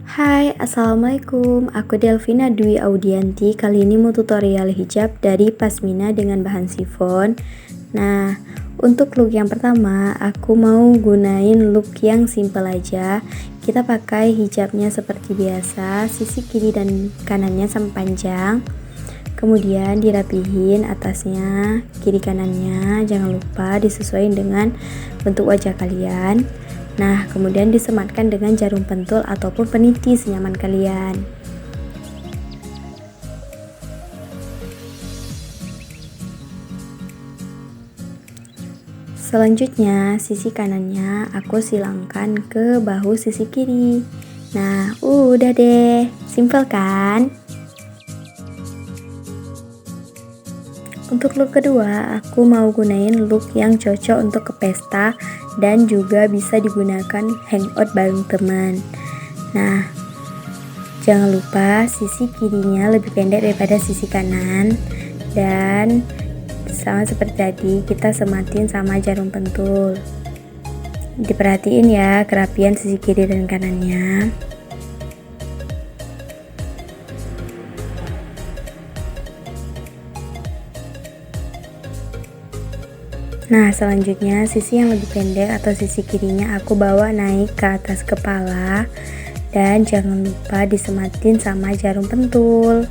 Hai, Assalamualaikum. Aku Delvina Dwi Audianti. Kali ini mau tutorial hijab dari pasmina dengan bahan sifon. Nah, untuk look yang pertama, aku mau gunain look yang simple aja. Kita pakai hijabnya seperti biasa, sisi kiri dan kanannya sama panjang. Kemudian dirapihin atasnya, kiri kanannya. Jangan lupa disesuaikan dengan bentuk wajah kalian. Nah, kemudian disematkan dengan jarum pentul ataupun peniti senyaman kalian. Selanjutnya, sisi kanannya aku silangkan ke bahu sisi kiri. Nah, udah deh. Simple kan? Untuk look kedua, aku mau gunain look yang cocok untuk ke pesta dan juga bisa digunakan hangout bareng teman. Nah, jangan lupa sisi kirinya lebih pendek daripada sisi kanan, dan sama seperti tadi kita sematin sama jarum pentul. Diperhatiin ya kerapian sisi kiri dan kanannya. Nah, selanjutnya sisi yang lebih pendek atau sisi kirinya aku bawa naik ke atas kepala, dan jangan lupa disematin sama jarum pentul.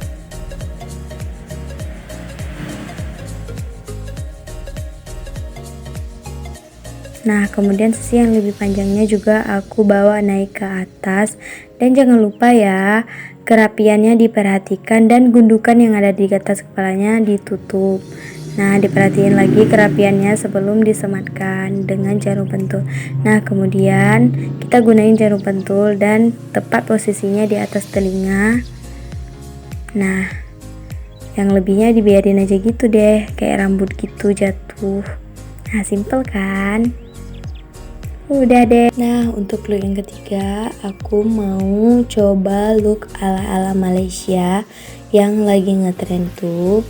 Nah, kemudian sisi yang lebih panjangnya juga aku bawa naik ke atas, dan jangan lupa ya kerapiannya diperhatikan dan gundukan yang ada di atas kepalanya ditutup. Nah, diperhatiin lagi kerapiannya sebelum disematkan dengan jarum pentul. Nah, kemudian kita gunain jarum pentul dan tepat posisinya di atas telinga. Nah, yang lebihnya dibiarin aja gitu deh, kayak rambut gitu jatuh. Nah, simple kan? Udah deh. Nah, untuk look yang ketiga, aku mau coba look ala-ala Malaysia yang lagi ngetrend tuh.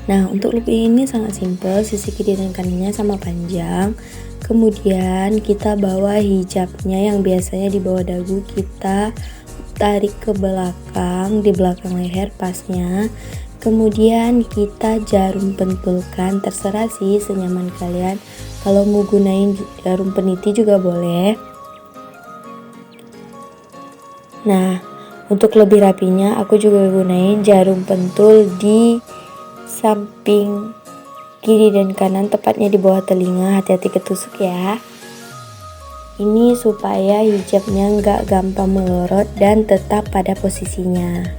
Nah, untuk look ini sangat simple, sisi kiri dan kanannya sama panjang. Kemudian kita bawa hijabnya yang biasanya di bawah dagu, kita tarik ke belakang, di belakang leher pasnya. Kemudian kita jarum pentulkan, terserah sih senyaman kalian. Kalau mau gunain jarum peniti juga boleh. Nah, untuk lebih rapinya aku juga gunain jarum pentul di samping kiri dan kanan, tepatnya di bawah telinga. Hati-hati ketusuk ya. Ini supaya hijabnya nggak gampang melorot dan tetap pada posisinya.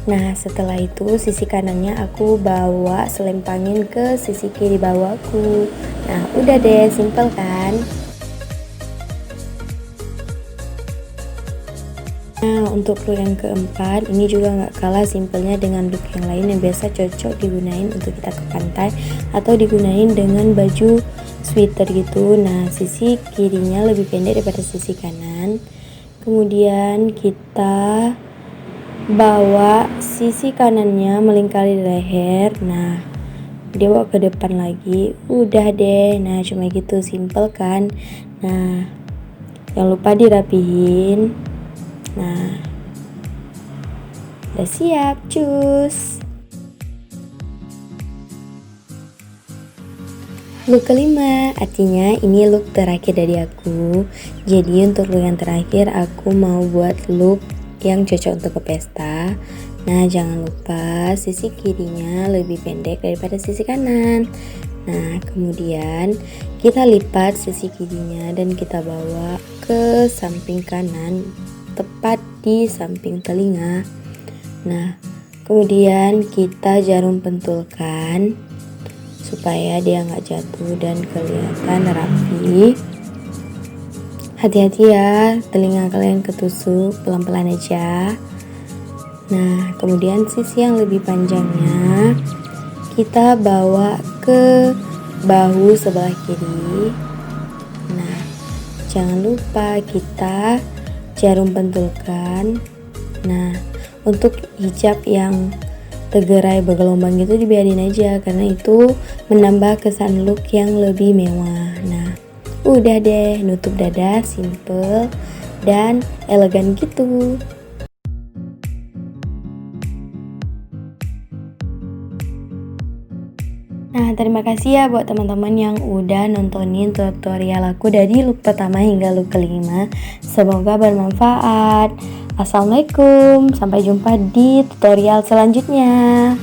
Nah, setelah itu sisi kanannya aku bawa selempangin ke sisi kiri bawahku. Nah, udah deh, simple kan? Nah, untuk look yang keempat, ini juga nggak kalah simpelnya dengan look yang lain yang biasa cocok digunain untuk kita ke pantai atau digunain dengan baju sweater gitu. Nah, sisi kirinya lebih pendek daripada sisi kanan. Kemudian kita bawa sisi kanannya melingkari leher. Nah, dia bawa ke depan lagi. Udah deh. Nah, cuma gitu, simple kan? Nah, jangan lupa dirapihin. Nah, udah siap, cus. Look kelima, artinya ini look terakhir dari aku. Jadi untuk look yang terakhir aku mau buat look yang cocok untuk ke pesta. Nah, jangan lupa sisi kirinya lebih pendek daripada sisi kanan. Nah, kemudian kita lipat sisi kirinya dan kita bawa ke samping kanan, tepat di samping telinga. Nah, kemudian kita jarum pentulkan supaya dia nggak jatuh dan kelihatan rapi. Hati-hati ya, telinga kalian ketusuk, pelan-pelan aja. Nah, kemudian sisi yang lebih panjangnya kita bawa ke bahu sebelah kiri. Nah, jangan lupa kita jarum pentulkan. Nah, untuk hijab yang tegerai bergelombang gitu dibiarin aja, karena itu menambah kesan look yang lebih mewah. Nah, udah deh, nutup dada simple dan elegan gitu. Nah, terima kasih ya buat teman-teman yang udah nontonin tutorial aku dari look pertama hingga look kelima. Semoga bermanfaat. Assalamualaikum, sampai jumpa di tutorial selanjutnya.